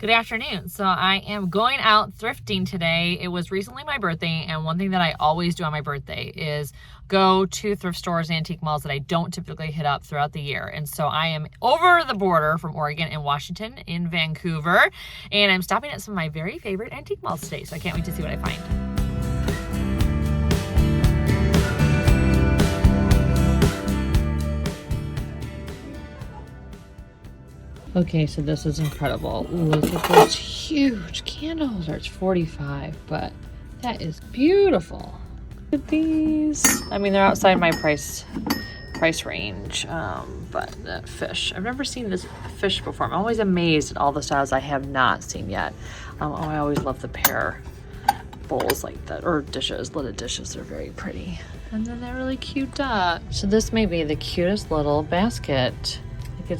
Good afternoon. So I am going out thrifting today. It was recently my birthday, and one thing that I always do on my birthday is go to thrift stores, antique malls that I don't typically hit up throughout the year. And so I am over the border from Oregon and Washington in Vancouver, and I'm stopping at some of my very favorite antique malls today. So I can't wait to see what I find. Okay, so this is incredible. Look at those huge candle holders. 45, but that is beautiful. Look at these. I mean, they're outside my price range, but that fish. I've never seen this fish before. I'm always amazed at all the styles I have not seen yet. I always love the pear bowls like that, or dishes, little dishes. They're very pretty. And then that really cute duck. So this may be the cutest little basket. I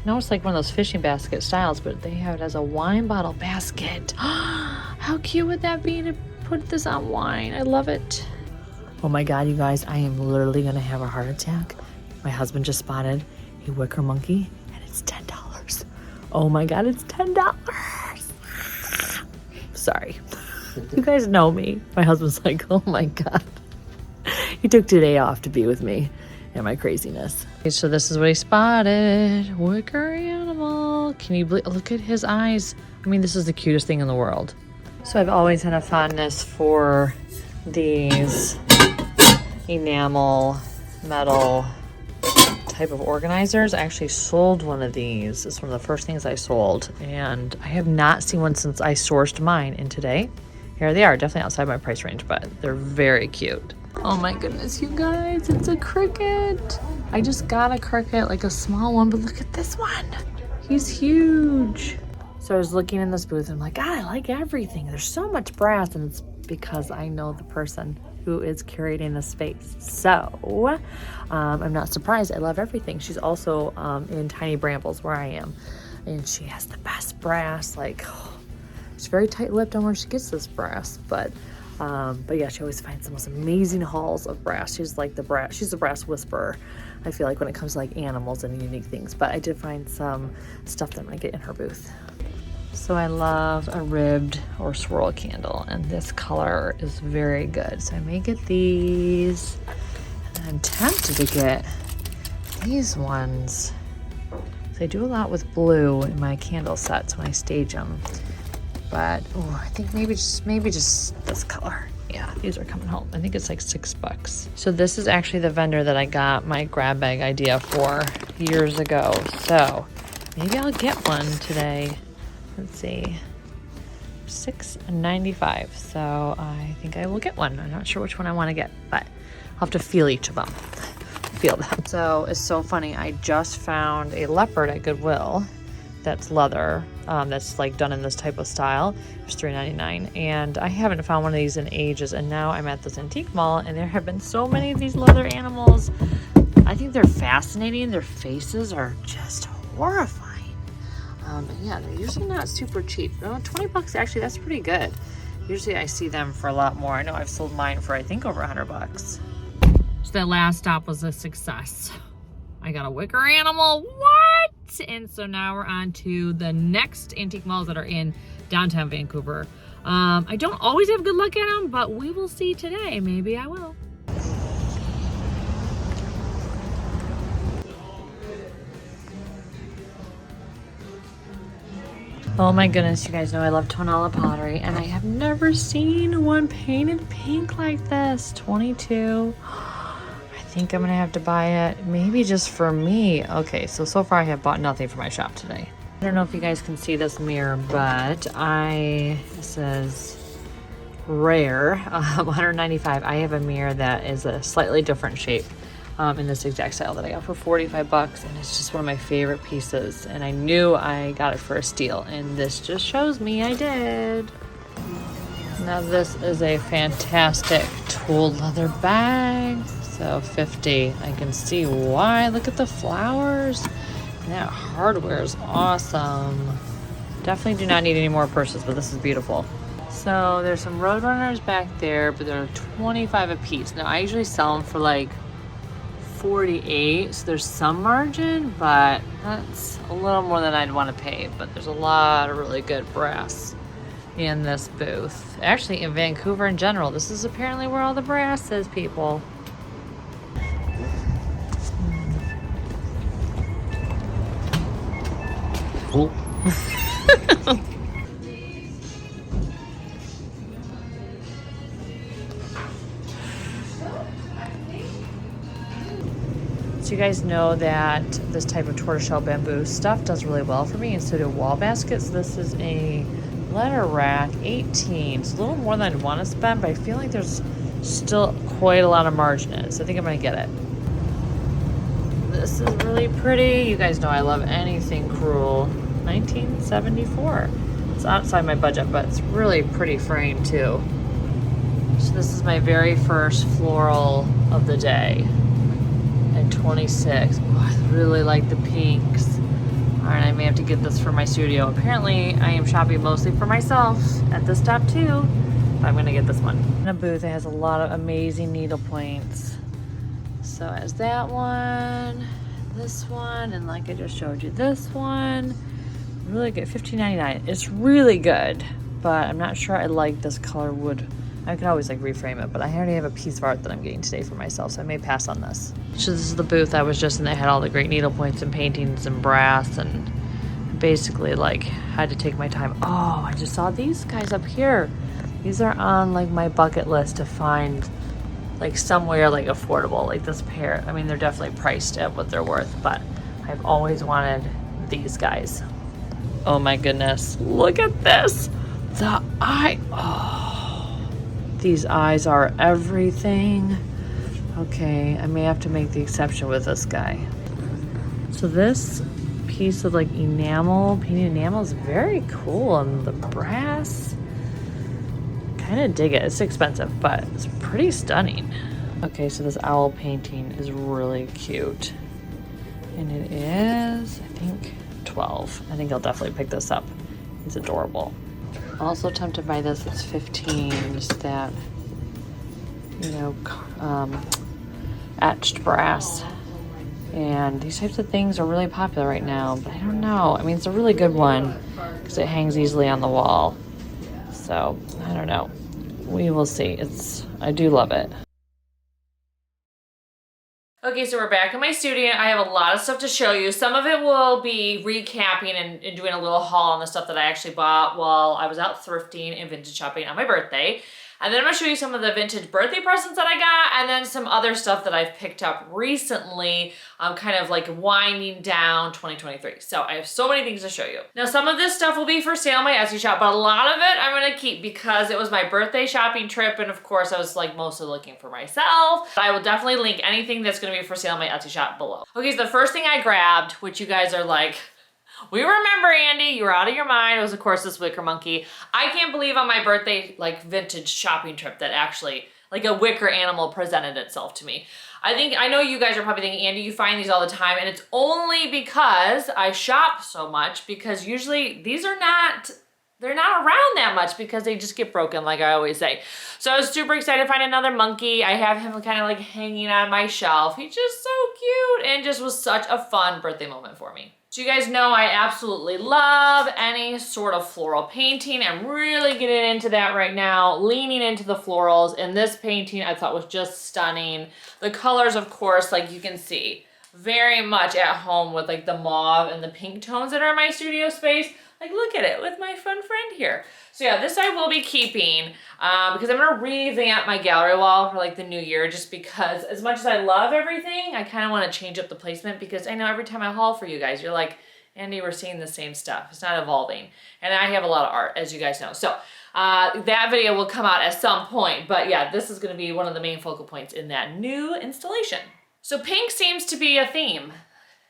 know it's like one of those fishing basket styles, but they have it as a wine bottle basket. How cute would that be to put this on wine? I love it. Oh my God, you guys, I am literally gonna have a heart attack. My husband just spotted a wicker monkey and it's $10. Oh my God, it's $10. Sorry. You guys know me. My husband's like, oh my God. He took today off to be with me and my craziness. Okay, so this is what he spotted. Wicker animal. Can you believe? Look at his eyes. I mean, this is the cutest thing in the world. So I've always had a fondness for these enamel metal type of organizers. I actually sold one of these. It's one of the first things I sold, and I have not seen one since I sourced mine. And today, here they are. Definitely outside my price range, but they're very cute. Oh my goodness, you guys, it's a cricket. I just got a cricket, like a small one, but look at this one. He's huge. So I was looking in this booth and I'm like, God, I like everything. There's so much brass, and it's because I know the person who is curating the space. So I'm not surprised. I love everything. She's also in Tiny Brambles where I am, and she has the best brass. Like, she's very tight-lipped on where she gets this brass, but yeah, she always finds the most amazing hauls of brass. She's the brass whisperer, I feel like, when it comes to like animals and unique things. But I did find some stuff that I'm gonna get in her booth. So I love a ribbed or swirl candle, and this color is very good. So I may get these, and I'm tempted to get these ones. So I do a lot with blue in my candle sets when I stage them. But I think maybe just this color. Yeah, these are coming home. I think it's like $6. So this is actually the vendor that I got my grab bag idea for years ago. So maybe I'll get one today. Let's see, $6.95. So I think I will get one. I'm not sure which one I want to get, but I'll have to feel each of them. Feel them. So it's so funny. I just found a leopard at Goodwill. That's leather, that's like done in this type of style. It's $3.99, and I haven't found one of these in ages, and now I'm at this antique mall and there have been so many of these leather animals. I think they're fascinating. Their faces are just horrifying. Yeah, they're usually not super cheap. $20 actually, that's pretty good. Usually I see them for a lot more. I know I've sold mine for I think over $100. So that last stop was a success. I got a wicker animal. What? And so now we're on to the next antique malls that are in downtown Vancouver. I don't always have good luck at them, but we will see today. Maybe I will. Oh my goodness, you guys know I love tonala pottery, and I have never seen one painted pink like this. 22. I think I'm gonna have to buy it, maybe just for me. Okay, so far I have bought nothing for my shop today. I don't know if you guys can see this mirror, but this is rare, $195. I have a mirror that is a slightly different shape in this exact style that I got for $45, and it's just one of my favorite pieces, and I knew I got it for a steal, and this just shows me I did. Now this is a fantastic tooled leather bag. So $50. I can see why. Look at the flowers. And that hardware is awesome. Definitely do not need any more purses, but this is beautiful. So there's some Roadrunners back there, but they're $25 a piece. Now I usually sell them for like $48, so there's some margin, but that's a little more than I'd want to pay. But there's a lot of really good brass in this booth. Actually, in Vancouver in general, this is apparently where all the brass is, people. Cool. So you guys know that this type of tortoiseshell bamboo stuff does really well for me, and so do wall baskets. This is a letter rack, 18. It's a little more than I'd want to spend, but I feel like there's still quite a lot of margin in it, so I think I'm gonna get it. This is really pretty. You guys know I love anything crewel. 1974. It's outside my budget, but it's really pretty frame too. So this is my very first floral of the day. At 26. Oh, I really like the pinks. Alright, I may have to get this for my studio. Apparently, I am shopping mostly for myself at this top too. But I'm gonna get this one. In a booth that has a lot of amazing needle points. So as that one, this one, and like I just showed you, this one. Really good, $15.99. It's really good, but I'm not sure I like this color wood. I could always like reframe it, but I already have a piece of art that I'm getting today for myself, so I may pass on this. So this is the booth I was just in that had all the great needle points and paintings and brass, and basically like had to take my time. Oh, I just saw these guys up here. These are on like my bucket list to find like somewhere like affordable, like this pair. I mean, they're definitely priced at what they're worth, but I've always wanted these guys. Oh my goodness, look at this. The eye, oh. These eyes are everything. Okay, I may have to make the exception with this guy. So this piece of like enamel, painted enamel is very cool, and the brass, kind of dig it. It's expensive, but it's pretty stunning. Okay, so this owl painting is really cute. And it is, I think, 12. I think I'll definitely pick this up. It's adorable. Also tempted by this, it's 15, just that, you know, etched brass. And these types of things are really popular right now, but I don't know. I mean, it's a really good one because it hangs easily on the wall. So, I don't know. We will see. I do love it. Okay, so we're back in my studio. I have a lot of stuff to show you. Some of it will be recapping and doing a little haul on the stuff that I actually bought while I was out thrifting and vintage shopping on my birthday. And then I'm gonna show you some of the vintage birthday presents that I got, and then some other stuff that I've picked up recently, kind of like winding down 2023. So I have so many things to show you. Now, some of this stuff will be for sale on my Etsy shop, but a lot of it I'm gonna keep because it was my birthday shopping trip, and of course I was like mostly looking for myself. I will definitely link anything that's gonna be for sale on my Etsy shop below. Okay, so the first thing I grabbed, which you guys are like, we remember, Andi, you were out of your mind. It was, of course, this wicker monkey. I can't believe on my birthday, like, vintage shopping trip that actually, like, a wicker animal presented itself to me. I know you guys are probably thinking, Andi, you find these all the time, and it's only because I shop so much, because usually these are not, they're not around that much because they just get broken, like I always say. So I was super excited to find another monkey. I have him kind of like hanging on my shelf. He's just so cute and just was such a fun birthday moment for me. So you guys know I absolutely love any sort of floral painting. I'm really getting into that right now, leaning into the florals. And this painting I thought was just stunning. The colors, of course, like you can see, very much at home with like the mauve and the pink tones that are in my studio space. Like, look at it with my fun friend here. So yeah, this I will be keeping because I'm gonna revamp my gallery wall for like the new year, just because as much as I love everything, I kind of want to change up the placement, because I know every time I haul for you guys, you're like, Andi, we're seeing the same stuff. It's not evolving. And I have a lot of art, as you guys know. So that video will come out at some point, but yeah, this is gonna be one of the main focal points in that new installation. So pink seems to be a theme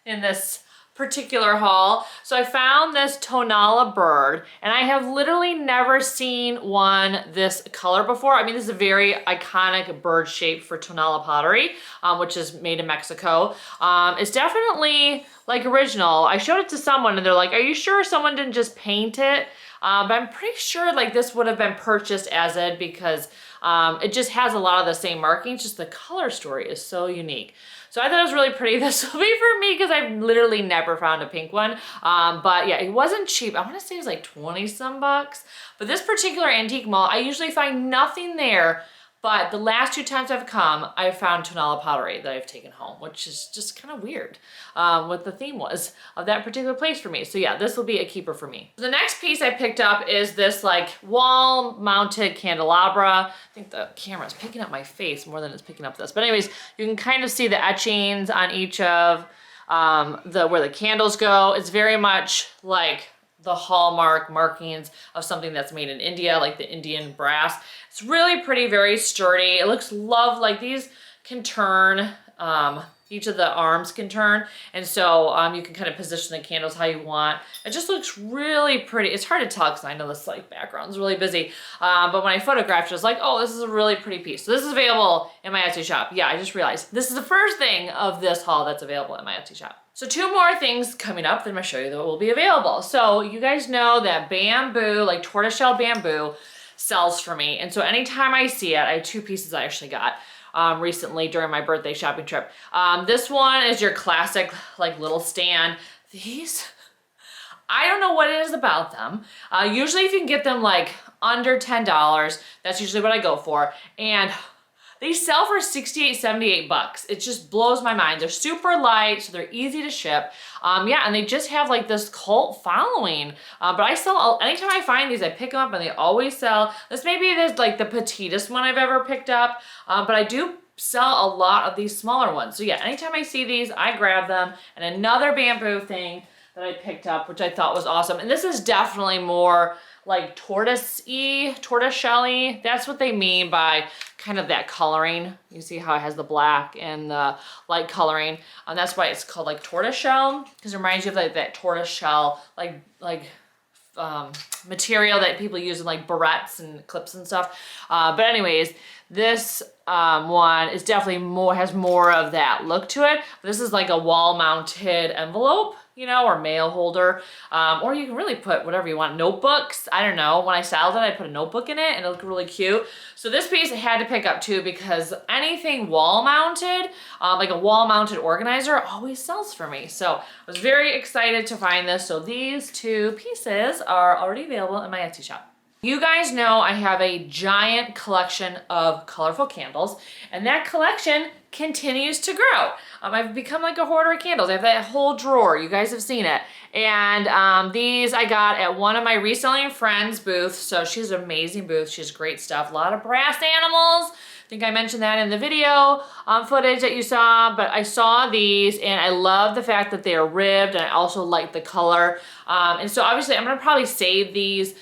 in this particular haul. So I found this Tonala bird, and I have literally never seen one this color before. I mean, this is a very iconic bird shape for Tonala pottery, which is made in Mexico. It's definitely like original. I showed it to someone and they're like, are you sure someone didn't just paint it? But I'm pretty sure like this would have been purchased as it because it just has a lot of the same markings, just the color story is so unique. So I thought it was really pretty. This will be for me because I've literally never found a pink one. But yeah, it wasn't cheap. I want to say it was like 20 some bucks. But this particular antique mall, I usually find nothing there. But the last 2 times I've come, I've found tonala pottery that I've taken home, which is just kind of weird what the theme was of that particular place for me. So yeah, this will be a keeper for me. The next piece I picked up is this like wall mounted candelabra. I think the camera's picking up my face more than it's picking up this. But anyways, you can kind of see the etchings on each of where the candles go. It's very much like the hallmark markings of something that's made in India, like the Indian brass. It's really pretty, very sturdy. It looks lovely. Like these can turn, each of the arms can turn. And so you can kind of position the candles how you want. It just looks really pretty. It's hard to tell because I know this like background's really busy. But when I photographed it, I was like, oh, this is a really pretty piece. So this is available in my Etsy shop. Yeah, I just realized this is the first thing of this haul that's available in my Etsy shop. So 2 more things coming up that I'm gonna show you that will be available. So you guys know that bamboo, like tortoiseshell bamboo, sells for me. And so anytime I see it, I have 2 pieces I actually got recently during my birthday shopping trip. This one is your classic like little stand. These, I don't know what it is about them. Usually if you can get them like under $10, that's usually what I go for. And they sell for 68, 78 bucks. It just blows my mind. They're super light, so they're easy to ship. Yeah, and they just have like this cult following. But I sell, anytime I find these, I pick them up and they always sell. This may be like the petitest one I've ever picked up, but I do sell a lot of these smaller ones. So yeah, anytime I see these, I grab them. And another bamboo thing that I picked up, which I thought was awesome. And this is definitely more like tortoiseshell-y. That's what they mean by kind of that coloring. You see how it has the black and the light coloring. And that's why it's called like tortoiseshell, because it reminds you of like that tortoiseshell, material that people use in like barrettes and clips and stuff. But anyways, this one is definitely has more of that look to it. This is like a wall-mounted envelope, you know, or mail holder, or you can really put whatever you want. Notebooks, I don't know. When I styled it, I put a notebook in it and it looked really cute. So this piece I had to pick up too because anything wall-mounted, like a wall-mounted organizer, always sells for me. So I was very excited to find this. So these 2 pieces are already available in my Etsy shop. You guys know I have a giant collection of colorful candles, and that collection continues to grow. I've become like a hoarder of candles. I have that whole drawer. You guys have seen it. And these I got at one of my reselling friends' booths. So she's an amazing booth. She has great stuff. A lot of brass animals. I think I mentioned that in the video footage that you saw, but I saw these and I love the fact that they are ribbed, and I also like the color. And so obviously I'm gonna probably save these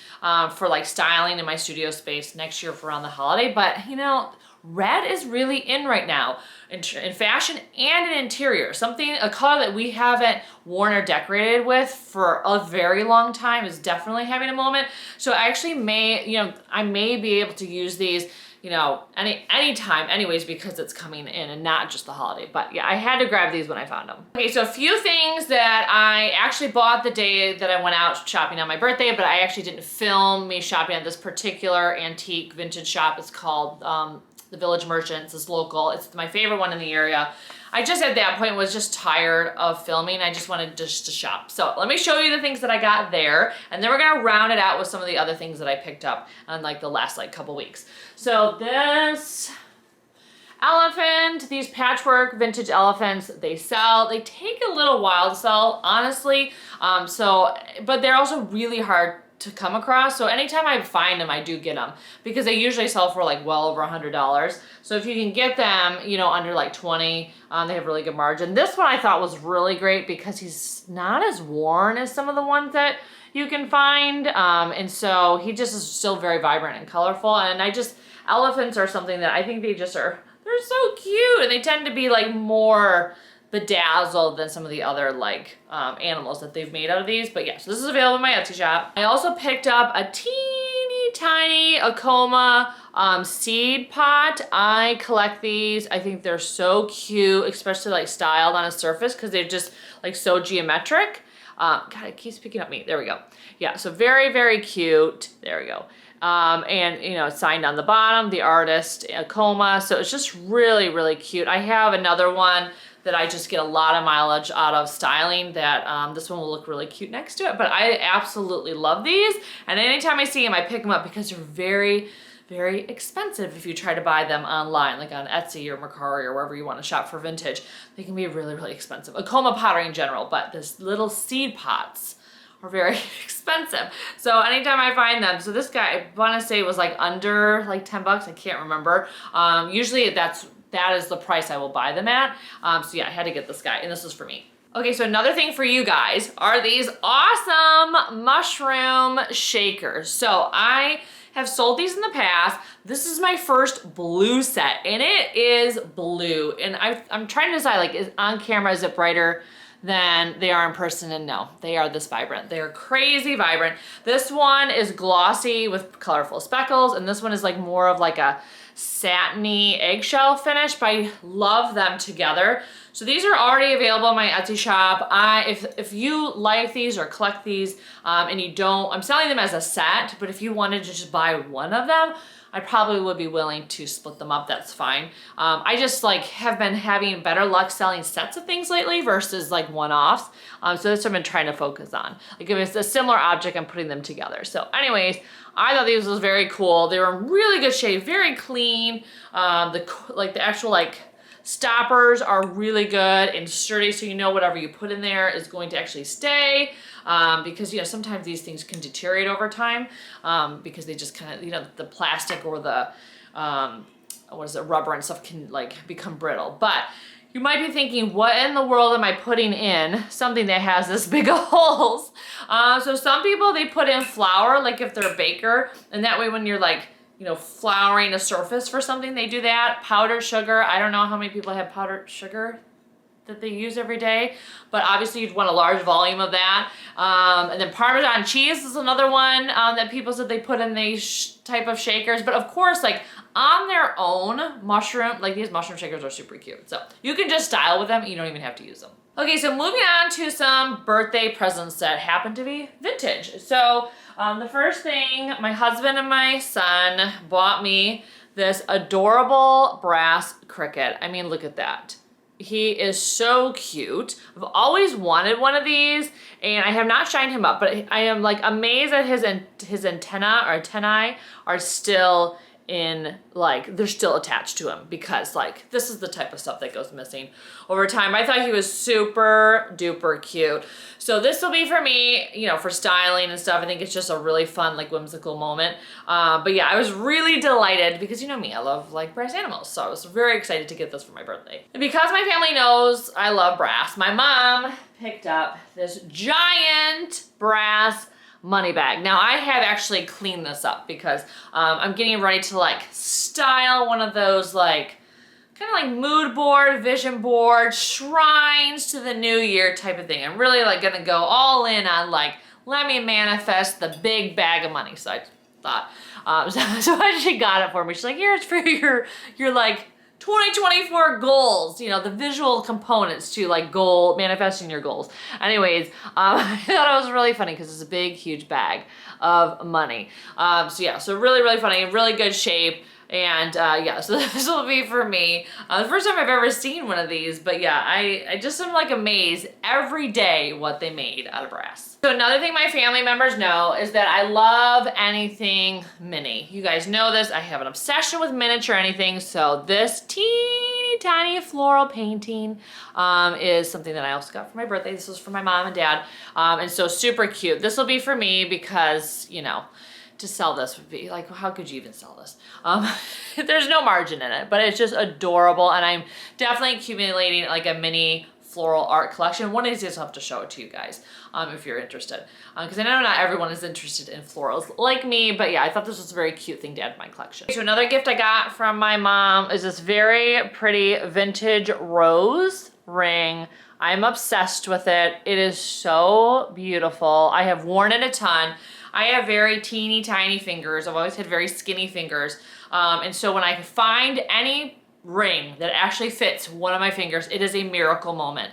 for like styling in my studio space next year for around the holiday. But you know, red is really in right now in fashion and in interior. A color that we haven't worn or decorated with for a very long time is definitely having a moment. So I actually I may be able to use these, you know, anytime anyways, because it's coming in and not just the holiday. But yeah, I had to grab these when I found them. Okay, so a few things that I actually bought the day that I went out shopping on my birthday, but I actually didn't film me shopping at this particular antique vintage shop. It's called the Village Merchants. It's local. It's my favorite one in the area. I just at that point was just tired of filming. I just wanted just to shop. So let me show you the things that I got there, and then we're gonna round it out with some of the other things that I picked up on like the last like couple weeks. So this elephant, these patchwork vintage elephants, they sell. They take a little while to sell, honestly. But they're also really hard to come across. So anytime I find them, I do get them because they usually sell for like well over $100. So if you can get them, you know, under like 20, they have really good margin. This one I thought was really great because he's not as worn as some of the ones that you can find. And so he just is still very vibrant and colorful. And elephants are something that I think they're so cute, and they tend to be like more bedazzled than some of the other like animals that they've made out of these. But yeah, so this is available in my Etsy shop. I also picked up a teeny tiny Akoma seed pot. I collect these. I think they're so cute, especially like styled on a surface because they're just like so geometric. God, it keeps picking up me. There we go. Yeah, so very, very cute. There we go. And you know, it's signed on the bottom, the artist, Coma. So it's just really, really cute. I have another one that I just get a lot of mileage out of styling that this one will look really cute next to it. But I absolutely love these. And anytime I see them, I pick them up because they're very, very expensive if you try to buy them online, like on Etsy or Mercari or wherever you want to shop for vintage. They can be really, really expensive. Acoma pottery in general, but this little seed pots are very expensive. So anytime I find them, so this guy, I want to say was like under like 10 bucks. I can't remember. Usually that is the price I will buy them at. So yeah, I had to get this guy, and this is for me. Okay, so another thing for you guys are these awesome mushroom shakers. So I have sold these in the past. This is my first blue set, and it is blue. And I'm trying to decide, like, on camera, is it brighter than they are in person? And no, they are this vibrant. They are crazy vibrant. This one is glossy with colorful speckles, and this one is like more of like a satiny eggshell finish, but I love them together. So these are already available in my Etsy shop. If you like these or collect these and you don't, I'm selling them as a set, but if you wanted to just buy one of them, I probably would be willing to split them up. That's fine. I just like have been having better luck selling sets of things lately versus like one-offs. So that's what I've been trying to focus on. Like if it's a similar object, I'm putting them together. So anyways, I thought these was very cool. They were in really good shape, very clean. The actual like stoppers are really good and sturdy, so you know whatever you put in there is going to actually stay. Because you know, sometimes these things can deteriorate over time because they just kind of, you know, the plastic or the rubber and stuff can like become brittle. But you might be thinking, what in the world am I putting in something that has this big of holes? So some people, they put in flour, like if they're a baker, and that way when you're like, you know, flouring a surface for something, they do that. Powdered sugar, I don't know how many people have powdered sugar that they use every day, but obviously you'd want a large volume of that. And then Parmesan cheese is another one that people said they put in these type of shakers. But of course, like on their own, these mushroom shakers are super cute. So you can just style with them, you don't even have to use them. Okay, so moving on to some birthday presents that happen to be vintage. So the first thing, my husband and my son bought me this adorable brass cricket. I mean, look at that. He is so cute. I've always wanted one of these, and I have not shined him up, but I am like amazed that his antennae are still in, like, they're still attached to him, because like this is the type of stuff that goes missing over time. I thought he was super duper cute. So this will be for me, you know, for styling and stuff. I think it's just a really fun, like, whimsical moment. But yeah, I was really delighted because, you know me, I love like brass animals. So I was very excited to get this for my birthday. And because my family knows I love brass, my mom picked up this giant brass money bag. Now I have actually cleaned this up because I'm getting ready to like style one of those like kind of like mood board, vision board, shrines to the new year type of thing. I'm really like gonna go all in on like, let me manifest the big bag of money. So I thought, so she got it for me. She's like, here, it's for your like 2024 goals, you know, the visual components to like manifesting your goals. Anyways, I thought it was really funny because it's a big, huge bag of money. So yeah, so really, really funny, really good shape. And yeah, so this will be for me. The first time I've ever seen one of these, but yeah, I just am like amazed every day what they made out of brass. So another thing my family members know is that I love anything mini. You guys know this, I have an obsession with miniature anything, so this teeny tiny floral painting is something that I also got for my birthday. This was for my mom and dad, and so super cute. This will be for me because, you know, to sell this would be like, how could you even sell this? There's no margin in it, but it's just adorable, and I'm definitely accumulating like a mini floral art collection. One of these days I'll have to show it to you guys if you're interested, because I know not everyone is interested in florals like me, but yeah, I thought this was a very cute thing to add to my collection. So another gift I got from my mom is this very pretty vintage rose ring. I'm obsessed with it. It is so beautiful. I have worn it a ton. I have very teeny tiny fingers. I've always had very skinny fingers. And so when I find any ring that actually fits one of my fingers, it is a miracle moment.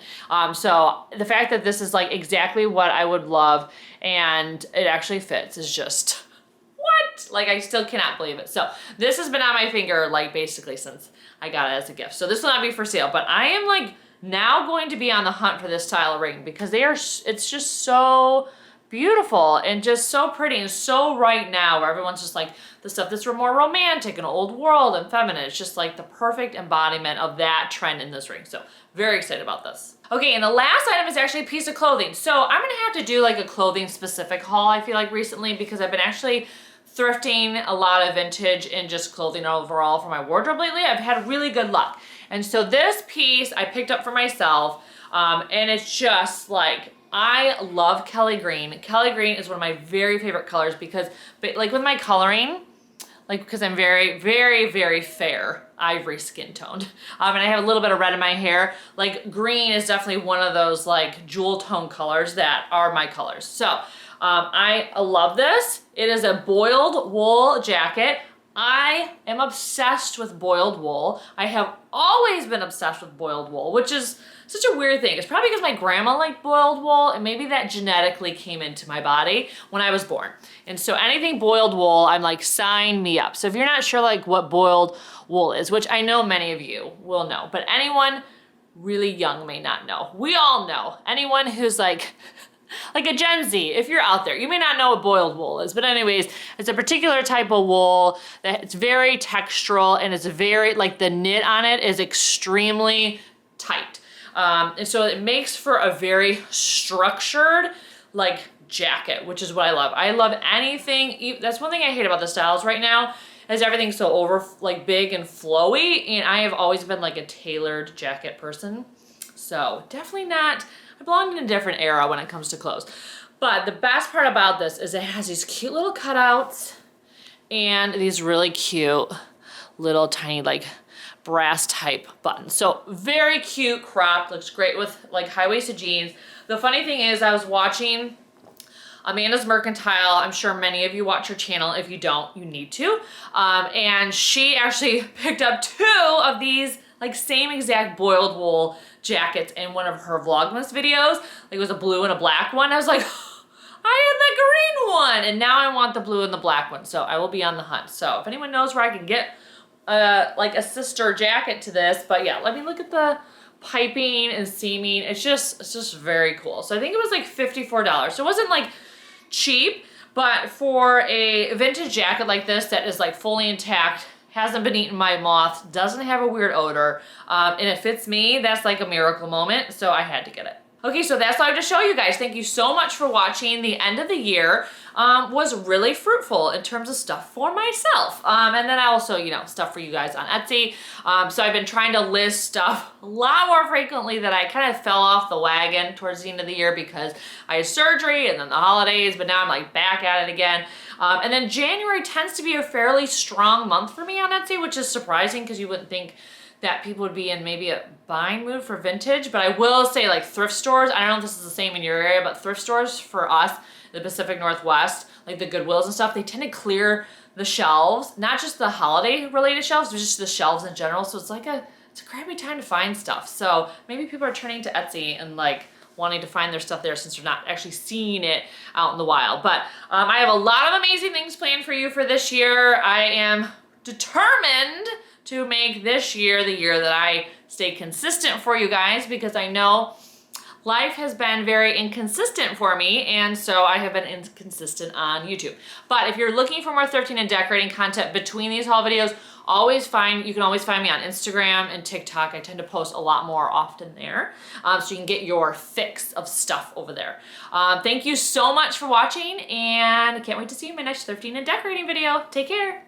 So the fact that this is like exactly what I would love and it actually fits is just, what? Like, I still cannot believe it. So this has been on my finger like basically since I got it as a gift. So this will not be for sale, but I am like now going to be on the hunt for this style of ring because it's just so beautiful and just so pretty and so right now where everyone's just like the stuff that's more romantic and old world and feminine. It's just like the perfect embodiment of that trend in this ring. So very excited about this. Okay, and the last item is actually a piece of clothing. So I'm gonna have to do like a clothing specific haul, I feel like recently, because I've been actually thrifting a lot of vintage and just clothing overall for my wardrobe lately. I've had really good luck. And so this piece I picked up for myself and it's just like, I love Kelly green. Kelly green is one of my very favorite colors because, like with my coloring, like because I'm very, very, very fair, ivory skin toned, and I have a little bit of red in my hair, like green is definitely one of those like jewel tone colors that are my colors. So I love this. It is a boiled wool jacket. I am obsessed with boiled wool. I have always been obsessed with boiled wool, which is such a weird thing. It's probably because my grandma liked boiled wool and maybe that genetically came into my body when I was born. And so anything boiled wool, I'm like, sign me up. So if you're not sure like what boiled wool is, which I know many of you will know, but anyone really young may not know. We all know. Anyone who's like a Gen Z, if you're out there, you may not know what boiled wool is, but anyways, it's a particular type of wool that it's very textural and it's very, like the knit on it is extremely tight. And so it makes for a very structured, like jacket, which is what I love. I love anything, that's one thing I hate about the styles right now, is everything's so like big and flowy, and I have always been like a tailored jacket person. So definitely not, I belong in a different era when it comes to clothes. But the best part about this is it has these cute little cutouts and these really cute little tiny like brass type buttons. So very cute, cropped, looks great with like high-waisted jeans. The funny thing is I was watching Amanda's Mercantile. I'm sure many of you watch her channel. If you don't, you need to. And she actually picked up 2 of these like same exact boiled wool jackets in one of her Vlogmas videos. Like it was a blue and a black one. I was like, I had the green one and now I want the blue and the black one. So I will be on the hunt. So if anyone knows where I can get like a sister jacket to this, but yeah, let me look at the piping and seaming. It's just very cool. So I think it was like $54. So it wasn't like cheap, but for a vintage jacket like this that is like fully intact, hasn't been eaten by moths, doesn't have a weird odor, and it fits me, that's like a miracle moment, so I had to get it. Okay, so that's all I have to show you guys. Thank you so much for watching. The end of the year was really fruitful in terms of stuff for myself. And then I also, you know, stuff for you guys on Etsy. So I've been trying to list stuff a lot more frequently that I kind of fell off the wagon towards the end of the year because I had surgery and then the holidays, but now I'm like back at it again. And then January tends to be a fairly strong month for me on Etsy, which is surprising because you wouldn't think that people would be in maybe a buying mood for vintage, but I will say like thrift stores, I don't know if this is the same in your area, but thrift stores for us, the Pacific Northwest, like the Goodwills and stuff, they tend to clear the shelves, not just the holiday related shelves, but just the shelves in general. So it's like it's a crappy time to find stuff. So maybe people are turning to Etsy and like wanting to find their stuff there since they're not actually seeing it out in the wild. But I have a lot of amazing things planned for you for this year. I am determined to make this year the year that I stay consistent for you guys, because I know life has been very inconsistent for me, and so I have been inconsistent on YouTube. But if you're looking for more thrifting and decorating content between these haul videos, you can always find me on Instagram and TikTok. I tend to post a lot more often there, so you can get your fix of stuff over there. Thank you so much for watching, and I can't wait to see you in my next thrifting and decorating video. Take care.